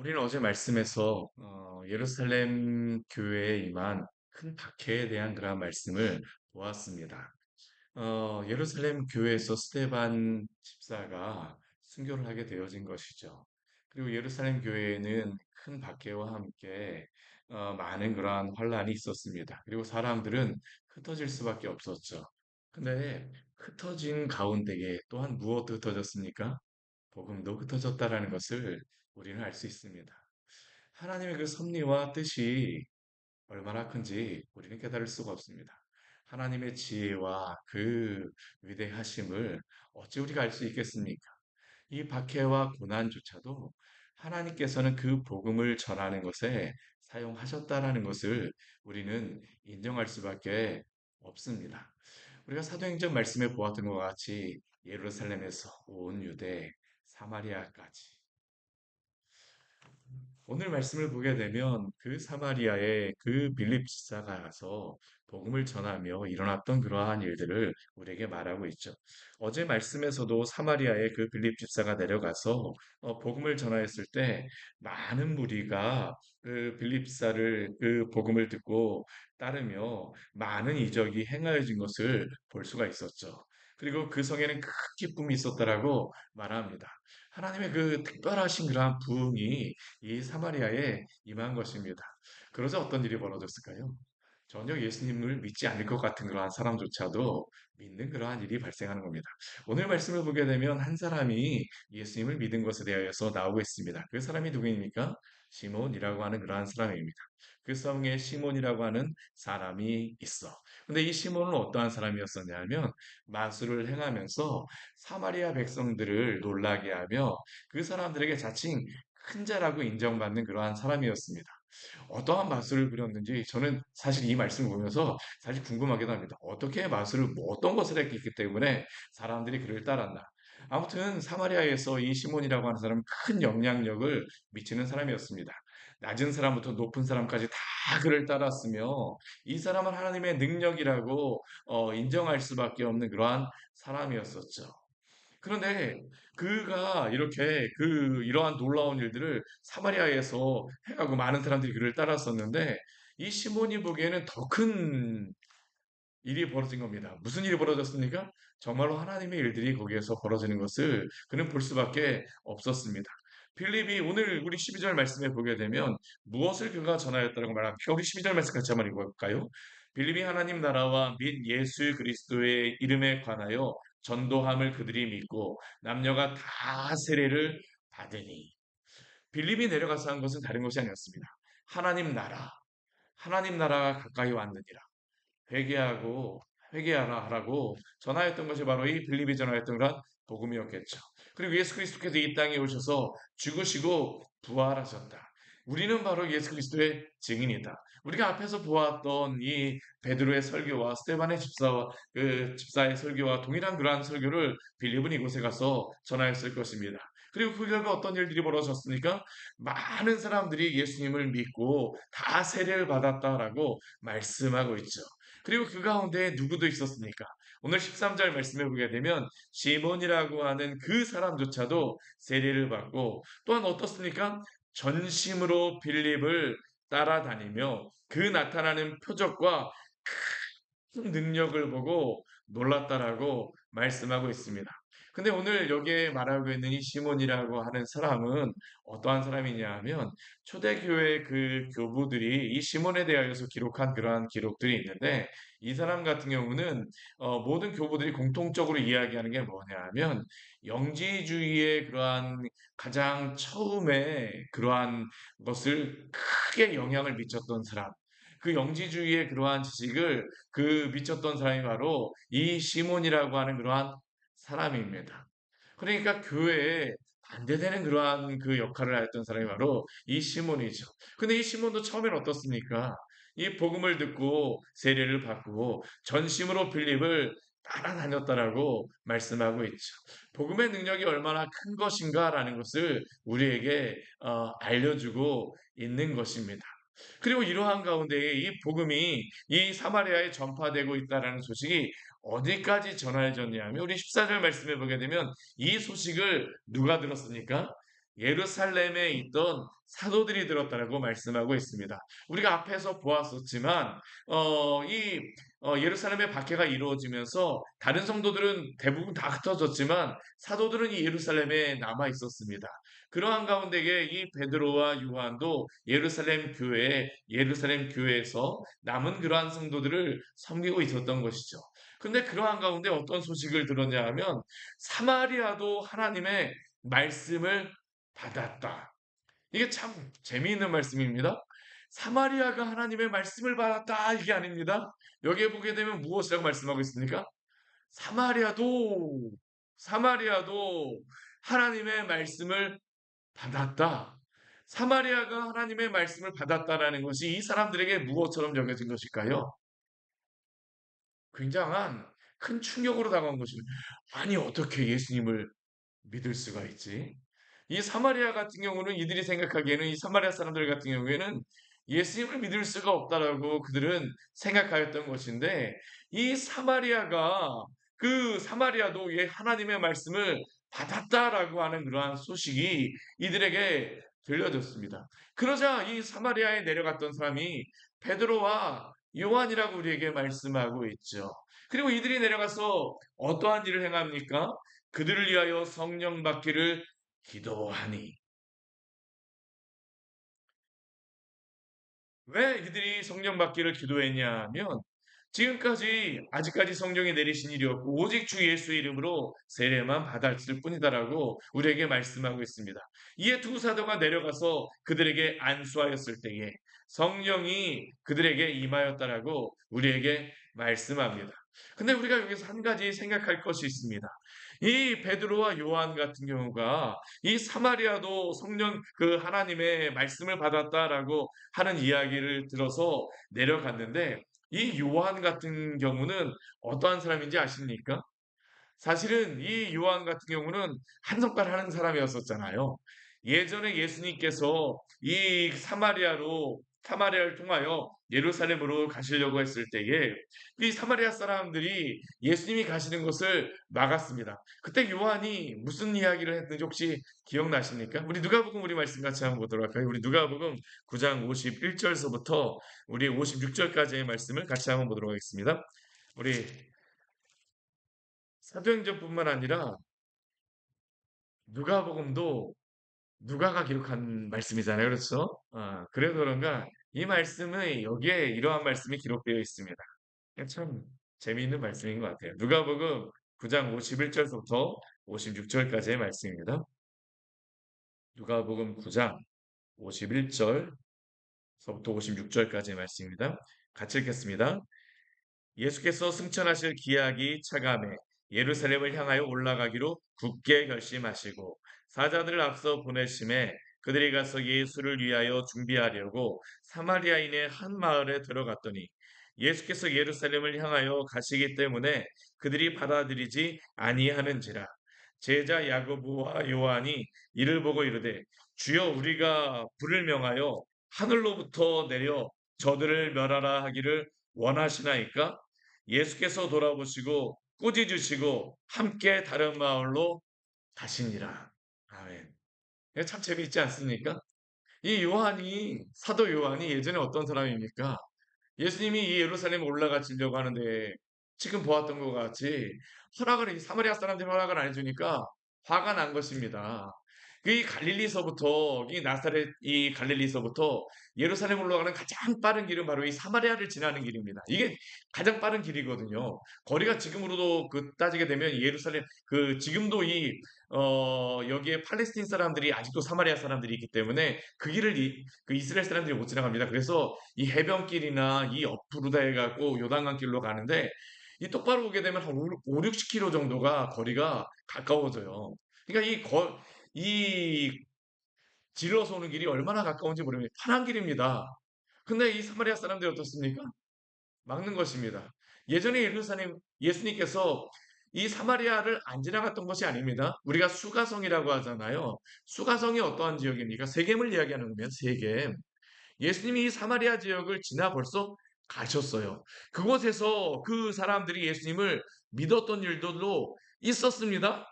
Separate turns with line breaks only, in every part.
우리는 어제 말씀에서 예루살렘 교회에 임한 큰 박해에 대한 그러한 말씀을 보았습니다. 예루살렘 교회에서 스데반 집사가 순교를 하게 되어진 것이죠. 그리고 예루살렘 교회에는 큰 박해와 함께 많은 그러한 환란이 있었습니다. 그리고 사람들은 흩어질 수밖에 없었죠. 근데 흩어진 가운데에 또한 무엇도 흩어졌습니까? 복음도 흩어졌다라는 것을 우리는 알 수 있습니다. 하나님의 그 섭리와 뜻이 얼마나 큰지 우리는 깨달을 수가 없습니다. 하나님의 지혜와 그 위대하심을 어찌 우리가 알 수 있겠습니까? 이 박해와 고난조차도 하나님께서는 그 복음을 전하는 것에 사용하셨다라는 것을 우리는 인정할 수밖에 없습니다. 우리가 사도행전 말씀에 보았던 것 같이 예루살렘에서 온 유대, 사마리아까지 오늘 말씀을 보게 되면 그 사마리아의 그 빌립 집사가 가서 복음을 전하며 일어났던 그러한 일들을 우리에게 말하고 있죠. 어제 말씀에서도 사마리아의 그 빌립 집사가 내려가서 복음을 전하였을 때 많은 무리가 그 빌립 집사를 그 복음을 듣고 따르며 많은 이적이 행하여진 것을 볼 수가 있었죠. 그리고 그 성에는 큰 기쁨이 있었다라고 말합니다. 하나님의 그 특별하신 그러한 부흥이 이 사마리아에 임한 것입니다. 그러자 어떤 일이 벌어졌을까요? 전혀 예수님을 믿지 않을 것 같은 그러한 사람조차도 믿는 그러한 일이 발생하는 겁니다. 오늘 말씀을 보게 되면 한 사람이 예수님을 믿은 것에 대하여서 나오고 있습니다. 그 사람이 누구입니까? 시몬이라고 하는 그러한 사람입니다. 그 성에 시몬이라고 하는 사람이 있어. 근데 이 시몬은 어떠한 사람이었었냐 하면 마술을 행하면서 사마리아 백성들을 놀라게 하며 그 사람들에게 자칭 큰 자라고 인정받는 그러한 사람이었습니다. 어떠한 마술을 부렸는지 저는 사실 이 말씀을 보면서 사실 궁금하기도 합니다. 어떻게 마술을 뭐 어떤 것을 했기 때문에 사람들이 그를 따랐나? 아무튼 사마리아에서 이 시몬이라고 하는 사람은 큰 영향력을 미치는 사람이었습니다. 낮은 사람부터 높은 사람까지 다 그를 따랐으며 이 사람은 하나님의 능력이라고 인정할 수밖에 없는 그러한 사람이었었죠. 그런데 그가 이렇게 이러한 놀라운 일들을 사마리아에서 해가고 많은 사람들이 그를 따랐었는데 이 시몬이 보기에는 더 큰 일이 벌어진 겁니다. 무슨 일이 벌어졌습니까? 정말로 하나님의 일들이 거기에서 벌어지는 것을 그는 볼 수밖에 없었습니다. 빌립이 오늘 우리 12절 말씀에 보게 되면 무엇을 그가 전하였다고 말합니까? 우리 12절 말씀 같이 한번 읽어볼까요? 빌립이 하나님 나라와 및 예수 그리스도의 이름에 관하여 전도함을 그들이 믿고 남녀가 다 세례를 받으니 빌립이 내려가서 한 것은 다른 것이 아니었습니다. 하나님 나라, 하나님 나라가 가까이 왔느니라. 회개하고 회개하라 하라고 전하였던 것이 바로 이 빌립이 전하였던 그런 복음이었겠죠. 그리고 예수 그리스도께서 이 땅에 오셔서 죽으시고 부활하셨다. 우리는 바로 예수 그리스도의 증인이다. 우리가 앞에서 보았던 이 베드로의 설교와 스테반의 집사와 그 집사의 설교와 동일한 그러한 설교를 빌립은 이곳에 가서 전하였을 것입니다. 그리고 그 결과 어떤 일들이 벌어졌습니까? 많은 사람들이 예수님을 믿고 다 세례를 받았다라고 말씀하고 있죠. 그리고 그 가운데 누구도 있었습니까? 오늘 13절 말씀해 보게 되면 시몬이라고 하는 그 사람조차도 세례를 받고 또한 어떻습니까? 전심으로 빌립을 따라다니며 그 나타나는 표적과 큰 능력을 보고 놀랐다라고 말씀하고 있습니다. 근데 오늘 여기에 말하고 있는 이 시몬이라고 하는 사람은 어떠한 사람이냐 하면 초대교회 그 교부들이 이 시몬에 대하여서 기록한 그러한 기록들이 있는데 이 사람 같은 경우는 모든 교부들이 공통적으로 이야기하는 게 뭐냐 하면 영지주의의 그러한 가장 처음에 그러한 것을 크게 영향을 미쳤던 사람 그 영지주의의 그러한 지식을 미쳤던 사람이 바로 이 시몬이라고 하는 그러한 사람입니다. 그러니까 교회에 반대되는 그러한 그 역할을 하였던 사람이 바로 이 시몬이죠. 근데 이 시몬도 처음엔 어떻습니까? 이 복음을 듣고 세례를 받고 전심으로 빌립을 따라다녔다라고 말씀하고 있죠. 복음의 능력이 얼마나 큰 것인가라는 것을 우리에게 알려주고 있는 것입니다. 그리고 이러한 가운데에 이 복음이 이 사마리아에 전파되고 있다라는 소식이 어디까지 전해졌냐 하면 우리 14절 말씀해 보게 되면 이 소식을 누가 들었습니까? 예루살렘에 있던 사도들이 들었다라고 말씀하고 있습니다. 우리가 앞에서 보았었지만 예루살렘의 박해가 이루어지면서 다른 성도들은 대부분 다 흩어졌지만 사도들은 이 예루살렘에 남아 있었습니다. 그러한 가운데에 이 베드로와 요한도 예루살렘 교회에서 남은 그러한 성도들을 섬기고 있었던 것이죠. 근데 그러한 가운데 어떤 소식을 들었냐 하면 사마리아도 하나님의 말씀을 받았다. 이게 참 재미있는 말씀입니다. 사마리아가 하나님의 말씀을 받았다 이게 아닙니다. 여기에 보게 되면 무엇이라고 말씀하고 있습니까? 사마리아도 사마리아도 하나님의 말씀을 받았다. 사마리아가 하나님의 말씀을 받았다라는 것이 이 사람들에게 무엇처럼 여겨진 것일까요? 굉장한 큰 충격으로 다가온 것입니다. 아니 어떻게 예수님을 믿을 수가 있지? 이 사마리아 같은 경우는 이들이 생각하기에는 이 사마리아 사람들 같은 경우에는 예수님을 믿을 수가 없다라고 그들은 생각하였던 것인데 이 사마리아가 그 사마리아도 하나님의 말씀을 받았다라고 하는 그러한 소식이 이들에게 들려졌습니다. 그러자 이 사마리아에 내려갔던 사람이 베드로와 요한이라고 우리에게 말씀하고 있죠. 그리고 이들이 내려가서 어떠한 일을 행합니까? 그들을 위하여 성령 받기를 기도하니. 왜 이들이 성령 받기를 기도했냐 하면 아직까지 성령이 내리신 일이 없고 오직 주 예수의 이름으로 세례만 받았을 뿐이다라고 우리에게 말씀하고 있습니다. 이에 두 사도가 내려가서 그들에게 안수하였을 때에 성령이 그들에게 임하였다라고 우리에게 말씀합니다. 근데 우리가 여기서 한 가지 생각할 것이 있습니다. 이 베드로와 요한 같은 경우가 이 사마리아도 성령 그 하나님의 말씀을 받았다라고 하는 이야기를 들어서 내려갔는데 이 요한 같은 경우는 어떠한 사람인지 아십니까? 사실은 이 요한 같은 경우는 한성깔 하는 사람이었었잖아요. 예전에 예수님께서 이 사마리아를 통하여 예루살렘으로 가시려고 했을 때에 이 사마리아 사람들이 예수님이 가시는 것을 막았습니다. 그때 요한이 무슨 이야기를 했는지 혹시 기억나십니까? 우리 말씀 같이 한번 보도록 할까요? 우리 누가복음 9장 51절서부터 우리 56절까지의 말씀을 같이 한번 보도록 하겠습니다. 우리 사도행전뿐만 아니라 누가복음도 누가가 기록한 말씀이잖아요. 그렇죠? 그래서 그런가 이 말씀의 여기에 이러한 말씀이 기록되어 있습니다. 참 재미있는 말씀인 것 같아요. 누가복음 9장 51절부터 56절까지의 말씀입니다. 누가복음 9장 51절서부터 56절까지의 말씀입니다. 같이 읽겠습니다. 예수께서 승천하실 기약이 차감해 예루살렘을 향하여 올라가기로 굳게 결심하시고 사자들을 앞서 보내심에 그들이 가서 예수를 위하여 준비하려고 사마리아인의 한 마을에 들어갔더니 예수께서 예루살렘을 향하여 가시기 때문에 그들이 받아들이지 아니하는지라 제자 야고보와 요한이 이를 보고 이르되 주여 우리가 불을 명하여 하늘로부터 내려 저들을 멸하라 하기를 원하시나이까? 예수께서 돌아보시고 꾸짖으시고 함께 다른 마을로 가시니라. 아멘. 이거 참 재미있지 않습니까? 이 사도 요한이 예전에 어떤 사람입니까? 예수님이 이 예루살렘에 올라가시려고 하는데 지금 보았던 것 같이 이 사마리아 사람들이 허락을 안 해주니까 화가 난 것입니다. 이 갈릴리서부터 예루살렘 올라가는 가장 빠른 길은 바로 이 사마리아를 지나는 길입니다. 이게 가장 빠른 길이거든요. 거리가 지금으로도 따지게 되면 지금도 여기에 팔레스틴 사람들이 아직도 사마리아 사람들이 있기 때문에 그 이스라엘 사람들이 못 지나갑니다. 그래서 이 해변길이나 이 옆으로 다 해갖고 요단강 길로 가는데 이 똑바로 오게 되면 한 5, 60km 정도가 거리가 가까워져요. 그러니까 이 질러서 오는 길이 얼마나 가까운지 모릅니다. 편한 길입니다. 근데 이 사마리아 사람들이 어떻습니까? 막는 것입니다. 예전에 예수님께서 이 사마리아를 안 지나갔던 것이 아닙니다. 우리가 수가성이라고 하잖아요. 수가성이 어떠한 지역입니까? 세겜을 이야기하는 거면 세겜. 예수님이 이 사마리아 지역을 지나 벌써 가셨어요. 그곳에서 그 사람들이 예수님을 믿었던 일들도 있었습니다.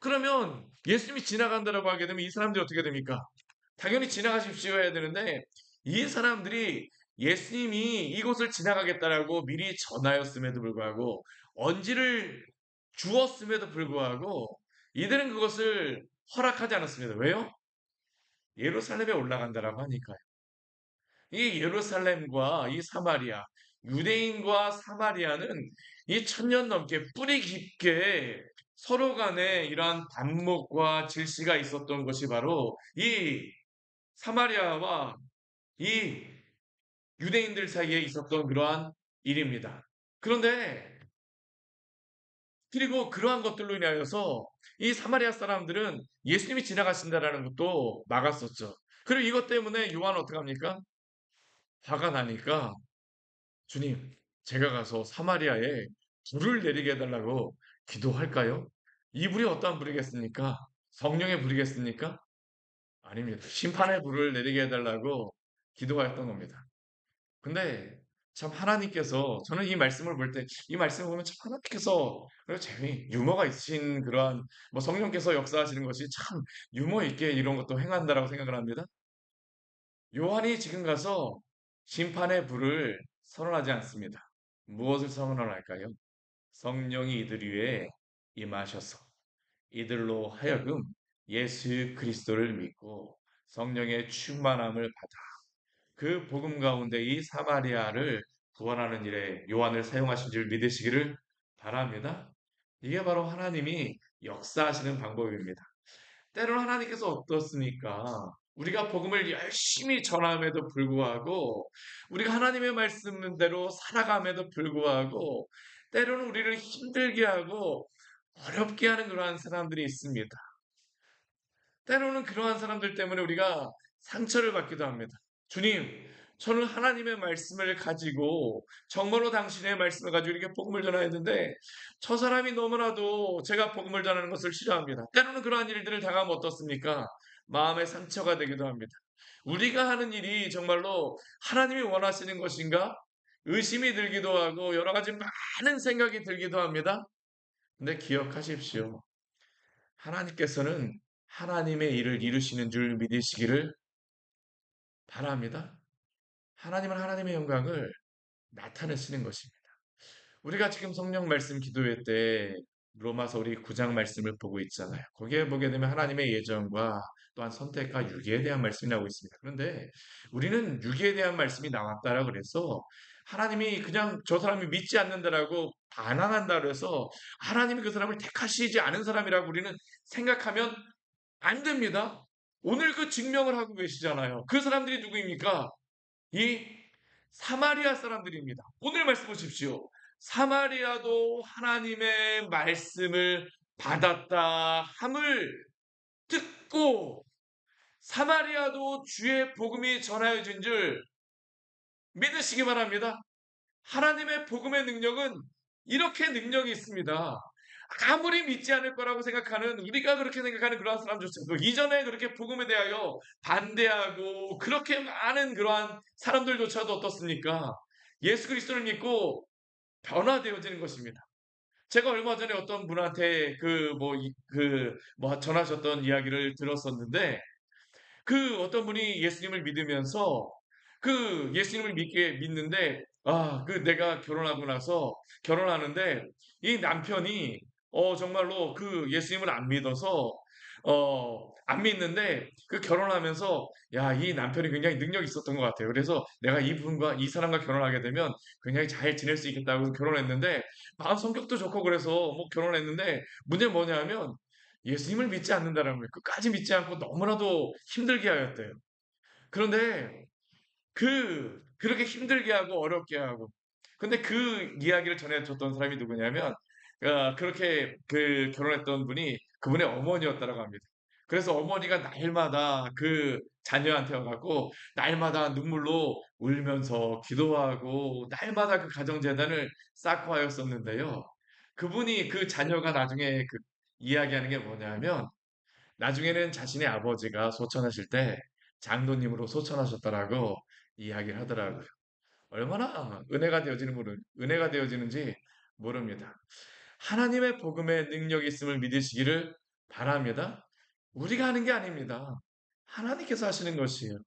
그러면 예수님이 지나간다라고 하게 되면 이 사람들이 어떻게 됩니까? 당연히 지나가십시오 해야 되는데 이 사람들이 예수님이 이곳을 지나가겠다라고 미리 전하였음에도 불구하고 언지를 주었음에도 불구하고 이들은 그것을 허락하지 않았습니다. 왜요? 예루살렘에 올라간다라고 하니까요. 이 예루살렘과 이 사마리아, 유대인과 사마리아는 이 천년 넘게 뿌리 깊게 서로 간에 이러한 반목과 질시가 있었던 것이 바로 이 사마리아와 이 유대인들 사이에 있었던 그러한 일입니다. 그런데 그리고 그러한 것들로 인하여서 이 사마리아 사람들은 예수님이 지나가신다라는 것도 막았었죠. 그리고 이것 때문에 요한은 어떻게 합니까? 화가 나니까 주님, 제가 가서 사마리아에 불을 내리게 해달라고 기도할까요? 이 불이 어떠한 불이겠습니까? 성령의 불이겠습니까? 아닙니다. 심판의 불을 내리게 해달라고 기도하였던 겁니다. 근데 참 하나님께서 저는 이 말씀을 볼 때 이 말씀을 보면 참 하나님께서 그리고 재미 유머가 있으신 그러한 뭐 성령께서 역사하시는 것이 참 유머 있게 이런 것도 행한다라고 생각을 합니다. 요한이 지금 가서 심판의 불을 선언하지 않습니다. 무엇을 선언할까요? 성령이 이들 위에 임하셔서 이들로 하여금 예수 그리스도를 믿고 성령의 충만함을 받아 그 복음 가운데 이 사마리아를 구원하는 일에 요한을 사용하신 줄 믿으시기를 바랍니다. 이게 바로 하나님이 역사하시는 방법입니다. 때로는 하나님께서 어떻습니까? 우리가 복음을 열심히 전함에도 불구하고, 우리가 하나님의 말씀대로 살아감에도 불구하고, 때로는 우리를 힘들게 하고 어렵게 하는 그러한 사람들이 있습니다. 때로는 그러한 사람들 때문에 우리가 상처를 받기도 합니다. 주님, 저는 하나님의 말씀을 가지고 정말로 당신의 말씀을 가지고 이렇게 복음을 전하였는데 저 사람이 너무나도 제가 복음을 전하는 것을 싫어합니다. 때로는 그러한 일들을 당하면 어떻습니까? 마음의 상처가 되기도 합니다. 우리가 하는 일이 정말로 하나님이 원하시는 것인가? 의심이 들기도 하고 여러 가지 많은 생각이 들기도 합니다. 근데 기억하십시오. 하나님께서는 하나님의 일을 이루시는 줄 믿으시기를 바랍니다. 하나님은 하나님의 영광을 나타내시는 것입니다. 우리가 지금 성령 말씀 기도회 때 로마서 우리 9장 말씀을 보고 있잖아요. 거기에 보게 되면 하나님의 예정과 또한 선택과 유기에 대한 말씀이 나오고 있습니다. 그런데 우리는 유기에 대한 말씀이 나왔다라 그래서 하나님이 그냥 저 사람이 믿지 않는다라고 반항한다 그래서 하나님이 그 사람을 택하시지 않은 사람이라고 우리는 생각하면 안 됩니다. 오늘 그 증명을 하고 계시잖아요. 그 사람들이 누구입니까? 이 사마리아 사람들입니다. 오늘 말씀 보십시오. 사마리아도 하나님의 말씀을 받았다 함을 듣고 사마리아도 주의 복음이 전하여진 줄 믿으시기 바랍니다. 하나님의 복음의 능력은 이렇게 능력이 있습니다. 아무리 믿지 않을 거라고 생각하는 우리가 그렇게 생각하는 그러한 사람조차도 이전에 그렇게 복음에 대하여 반대하고 그렇게 많은 그러한 사람들조차도 어떻습니까? 예수 그리스도를 믿고 변화되어지는 것입니다. 제가 얼마 전에 어떤 분한테 전하셨던 이야기를 들었었는데 그 어떤 분이 예수님을 믿으면서 그 예수님을 믿는데 내가 결혼하고 나서 결혼하는데 이 남편이 정말로 그 예수님을 안 믿어서 안 믿는데 그 결혼하면서 야, 이 남편이 굉장히 능력이 있었던 것 같아요. 그래서 내가 이 사람과 결혼하게 되면 굉장히 잘 지낼 수 있겠다고 결혼했는데 마음 성격도 좋고 그래서 뭐 결혼했는데 문제는 뭐냐면 예수님을 믿지 않는다라는 거예요. 끝까지 믿지 않고 너무나도 힘들게 하였대요. 그런데 그렇게 힘들게 하고 어렵게 하고. 근데 그 이야기를 전해줬던 사람이 누구냐면, 그렇게 결혼했던 분이 그분의 어머니였다라고 합니다. 그래서 어머니가 날마다 그 자녀한테 와갖고, 날마다 눈물로 울면서 기도하고, 날마다 그 가정재단을 쌓고 하였었는데요. 그분이 그 자녀가 나중에 이야기하는 게 뭐냐면, 나중에는 자신의 아버지가 소천하실 때 장로님으로 소천하셨다라고 이야기를 하더라고요. 얼마나 은혜가 되어지는지 모릅니다. 하나님의 복음의 능력이 있음을 믿으시기를 바랍니다. 우리가 하는 게 아닙니다. 하나님께서 하시는 것이에요.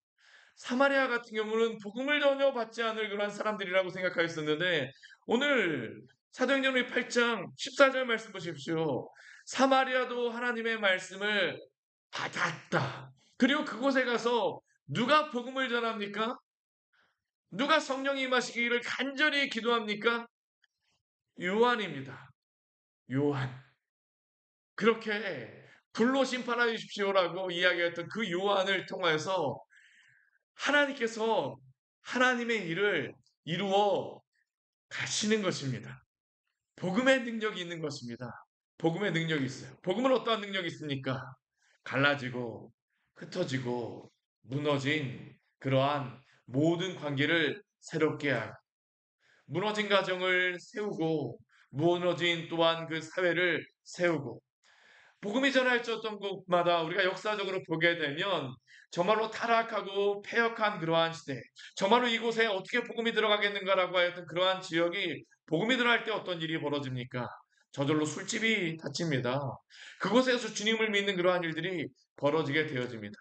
사마리아 같은 경우는 복음을 전혀 받지 않을 그런 사람들이라고 생각하였었는데 오늘 사도행전 8장 14절 말씀 보십시오. 사마리아도 하나님의 말씀을 받았다. 그리고 그곳에 가서 누가 복음을 전합니까? 누가 성령이 임하시기를 간절히 기도합니까? 요한입니다. 요한. 그렇게 불로 심판하여 주십시오라고 이야기했던 그 요한을 통하여서 하나님께서 하나님의 일을 이루어 가시는 것입니다. 복음의 능력이 있는 것입니다. 복음의 능력이 있어요. 복음은 어떠한 능력이 있습니까? 갈라지고 흩어지고 무너진 그러한 모든 관계를 새롭게 하고 무너진 가정을 세우고 무너진 또한 그 사회를 세우고 복음이 전해졌던 곳마다 우리가 역사적으로 보게 되면 정말로 타락하고 패역한 그러한 시대, 정말로 이곳에 어떻게 복음이 들어가겠는가라고 하였던 그러한 지역이 복음이 들어갈 때 어떤 일이 벌어집니까? 저절로 술집이 닫힙니다. 그곳에서 주님을 믿는 그러한 일들이 벌어지게 되어집니다.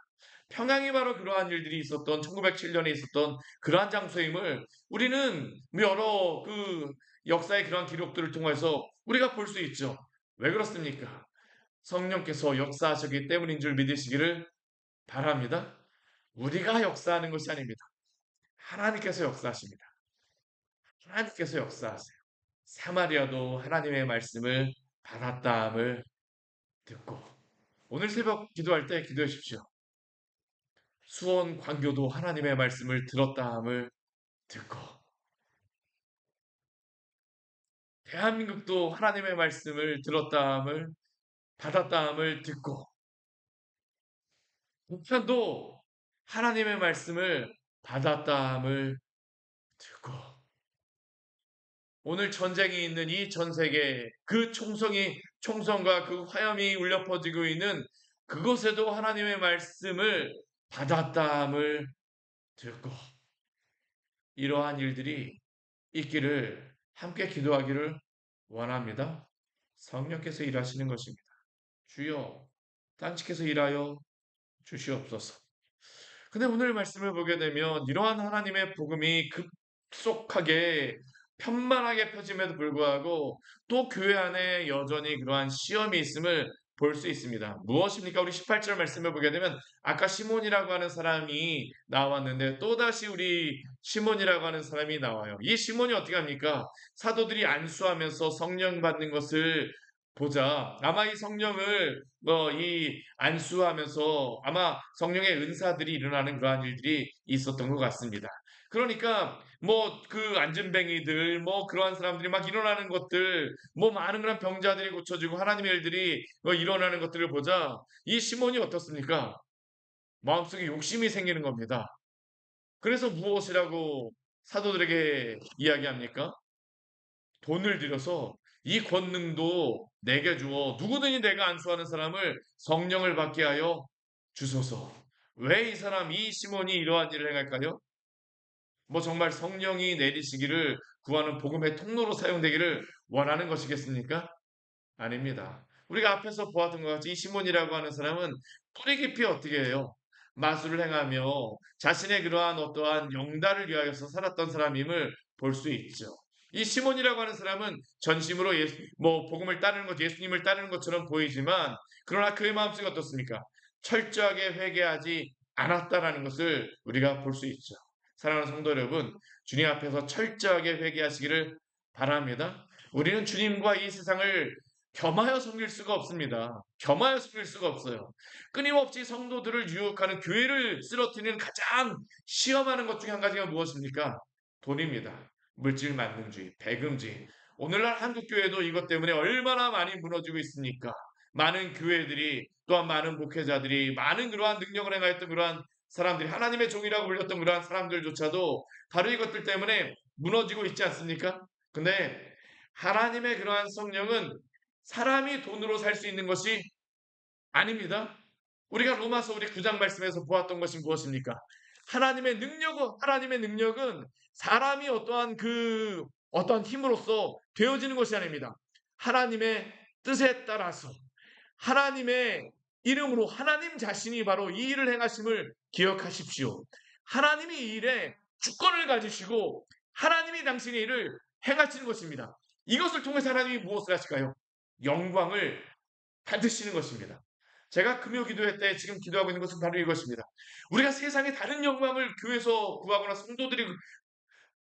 평양이 바로 그러한 일들이 있었던 1907년에 있었던 그러한 장소임을 우리는 여러 그 역사의 그러한 기록들을 통해서 우리가 볼 수 있죠. 왜 그렇습니까? 성령께서 역사하셨기 때문인 줄 믿으시기를 바랍니다. 우리가 역사하는 것이 아닙니다. 하나님께서 역사하십니다. 하나님께서 역사하세요. 사마리아도 하나님의 말씀을 받았다함을 듣고 오늘 새벽 기도할 때 기도해 주십시오. 수원 광교도 하나님의 말씀을 들었다함을 듣고 대한민국도 하나님의 말씀을 들었다함을 받았다함을 듣고 북한도 하나님의 말씀을 받았다함을 듣고 오늘 전쟁이 있는 이 전 세계 그 총성과 그 화염이 울려 퍼지고 있는 그곳에도 하나님의 말씀을 받았다함을 듣고 이러한 일들이 있기를 함께 기도하기를 원합니다. 성령께서 일하시는 것입니다. 주여 단식해서 일하여 주시옵소서. 근데 오늘 말씀을 보게 되면 이러한 하나님의 복음이 급속하게 편만하게 펴짐에도 불구하고 또 교회 안에 여전히 그러한 시험이 있음을 볼 수 있습니다. 무엇입니까? 우리 18절 말씀을 보게 되면 아까 시몬이라고 하는 사람이 나왔는데 또다시 우리 시몬이라고 하는 사람이 나와요. 이 시몬이 어떻게 합니까? 사도들이 안수하면서 성령 받는 것을 보자. 아마 이 성령을 이 안수하면서 아마 성령의 은사들이 일어나는 그러한 일들이 있었던 것 같습니다. 그러니까 뭐 그 안전뱅이들 뭐 그러한 사람들이 막 일어나는 것들 뭐 많은 그런 병자들이 고쳐지고 하나님의 일들이 일어나는 것들을 보자 이 시몬이 어떻습니까? 마음속에 욕심이 생기는 겁니다. 그래서 무엇이라고 사도들에게 이야기합니까? 돈을 들여서 이 권능도 내게 주어 누구든지 내가 안수하는 사람을 성령을 받게 하여 주소서. 왜 이 사람 이 시몬이 이러한 일을 행할까요? 뭐 정말 성령이 내리시기를 구하는 복음의 통로로 사용되기를 원하는 것이겠습니까? 아닙니다. 우리가 앞에서 보았던 것 같이 이 시몬이라고 하는 사람은 뿌리 깊이 어떻게 해요? 마술을 행하며 자신의 그러한 어떠한 영달을 위하여서 살았던 사람임을 볼 수 있죠. 이 시몬이라고 하는 사람은 전심으로 복음을 따르는 것, 예수님을 따르는 것처럼 보이지만 그러나 그의 마음속이 어떻습니까? 철저하게 회개하지 않았다라는 것을 우리가 볼 수 있죠. 사랑하는 성도 여러분, 주님 앞에서 철저하게 회개하시기를 바랍니다. 우리는 주님과 이 세상을 겸하여 섬길 수가 없습니다. 겸하여 섬길 수가 없어요. 끊임없이 성도들을 유혹하는 교회를 쓰러뜨리는 가장 시험하는 것 중에 한 가지가 무엇입니까? 돈입니다. 물질 만능주의, 배금주의. 오늘날 한국 교회도 이것 때문에 얼마나 많이 무너지고 있습니까? 많은 교회들이 또한 많은 목회자들이 많은 그러한 능력을 행하였던 그러한 사람들이 하나님의 종이라고 불렸던 그러한 사람들조차도 바로 이것들 때문에 무너지고 있지 않습니까? 근데 하나님의 그러한 성령은 사람이 돈으로 살 수 있는 것이 아닙니다. 우리가 로마서 우리 9장 말씀에서 보았던 것이 무엇입니까? 하나님의 능력은 사람이 어떠한 힘으로써 되어지는 것이 아닙니다. 하나님의 뜻에 따라서 하나님의 이름으로 하나님 자신이 바로 이 일을 행하심을 기억하십시오. 하나님이 이 일에 주권을 가지시고 하나님이 당신의 일을 행하시는 것입니다. 이것을 통해서 하나님이 무엇을 하실까요? 영광을 받으시는 것입니다. 제가 금요 기도회 때 지금 기도하고 있는 것은 바로 이것입니다. 우리가 세상에 다른 영광을 교회에서 구하거나 성도들이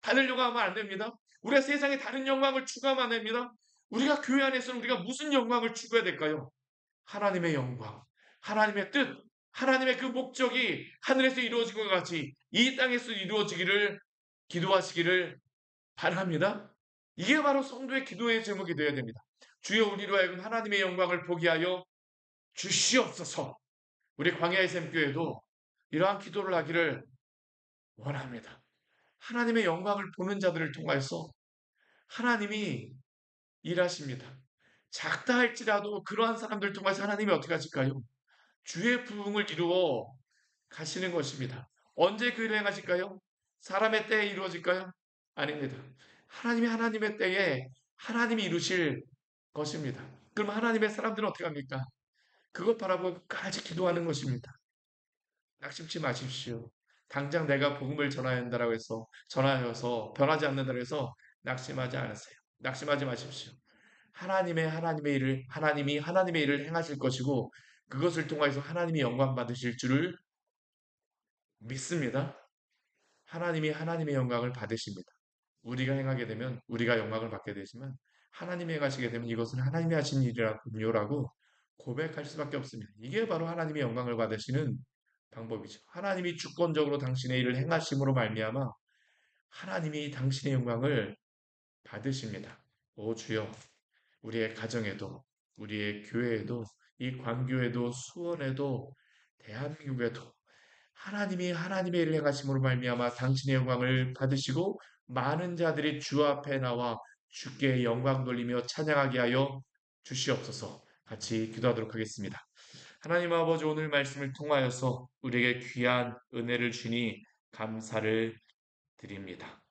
받으려고 하면 안 됩니다. 우리가 세상에 다른 영광을 추구하면 안 됩니다. 우리가 교회 안에서는 우리가 무슨 영광을 추구해야 될까요? 하나님의 영광, 하나님의 뜻, 하나님의 그 목적이 하늘에서 이루어진 것 같이 이 땅에서 이루어지기를 기도하시기를 바랍니다. 이게 바로 성도의 기도의 제목이 되어야 됩니다. 주여 우리로 하여금 하나님의 영광을 보게 하여 주시옵소서. 우리 광야의 샘교회도 이러한 기도를 하기를 원합니다. 하나님의 영광을 보는 자들을 통해서 하나님이 일하십니다. 작다 할지라도 그러한 사람들 통해서 하나님이 어떻게 하실까요? 주의 부흥을 이루어 가시는 것입니다. 언제 그 일을 행하실까요? 사람의 때에 이루어질까요? 아닙니다. 하나님의 때에 하나님이 이루실 것입니다. 그럼 하나님의 사람들은 어떻게 합니까? 그것 바라보고 끝까지 기도하는 것입니다. 낙심치 마십시오. 당장 내가 복음을 전해야 한다고 해서 전하여서 변하지 않는다고 해서 낙심하지 않으세요. 낙심하지 마십시오. 하나님의 일을 하나님이 하나님의 일을 행하실 것이고 그것을 통해서 하나님이 영광 받으실 줄을 믿습니다. 하나님이 하나님의 영광을 받으십니다. 우리가 행하게 되면 우리가 영광을 받게 되지만 하나님이 행하시게 되면 이것은 하나님이 하신 일이라고 고백할 수밖에 없습니다. 이게 바로 하나님의 영광을 받으시는 방법이죠. 하나님이 주권적으로 당신의 일을 행하심으로 말미암아 하나님이 당신의 영광을 받으십니다. 오 주여, 우리의 가정에도, 우리의 교회에도, 이 광교에도, 수원에도, 대한민국에도 하나님이 하나님의 일을 행하심으로 말미암아 당신의 영광을 받으시고 많은 자들이 주 앞에 나와 주께 영광 돌리며 찬양하게 하여 주시옵소서. 같이 기도하도록 하겠습니다. 하나님 아버지 오늘 말씀을 통하여서 우리에게 귀한 은혜를 주니 감사를 드립니다.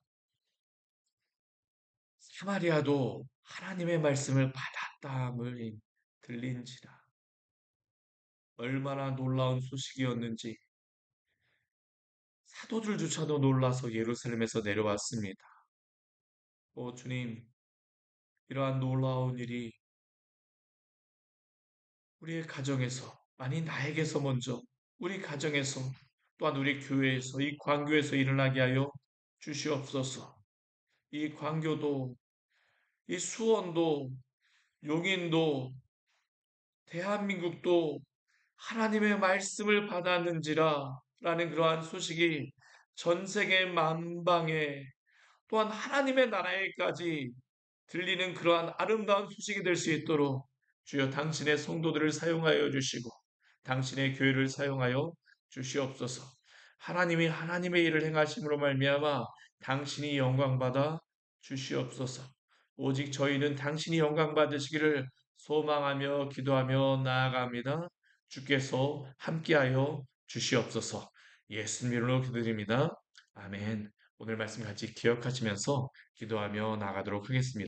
사마리아도 하나님의 말씀을 받았다함을 들린지라. 얼마나 놀라운 소식이었는지 사도들조차도 놀라서 예루살렘에서 내려왔습니다. 오 주님, 이러한 놀라운 일이 우리의 가정에서, 아니 나에게서 먼저 우리 가정에서 또한 우리 교회에서 이 광교에서 일어나게 하여 주시옵소서. 이 광교도 이 수원도 용인도 대한민국도 하나님의 말씀을 받았는지라 라는 그러한 소식이 전 세계 만방에 또한 하나님의 나라에까지 들리는 그러한 아름다운 소식이 될 수 있도록 주여 당신의 성도들을 사용하여 주시고 당신의 교회를 사용하여 주시옵소서. 하나님이 하나님의 일을 행하심으로 말미암아 당신이 영광 받아 주시옵소서. 오직 저희는 당신이 영광 받으시기를 소망하며 기도하며 나아갑니다. 주께서 함께하여 주시옵소서. 예수님 이름으로 기도드립니다. 아멘. 오늘 말씀 같이 기억하시면서 기도하며 나가도록 하겠습니다.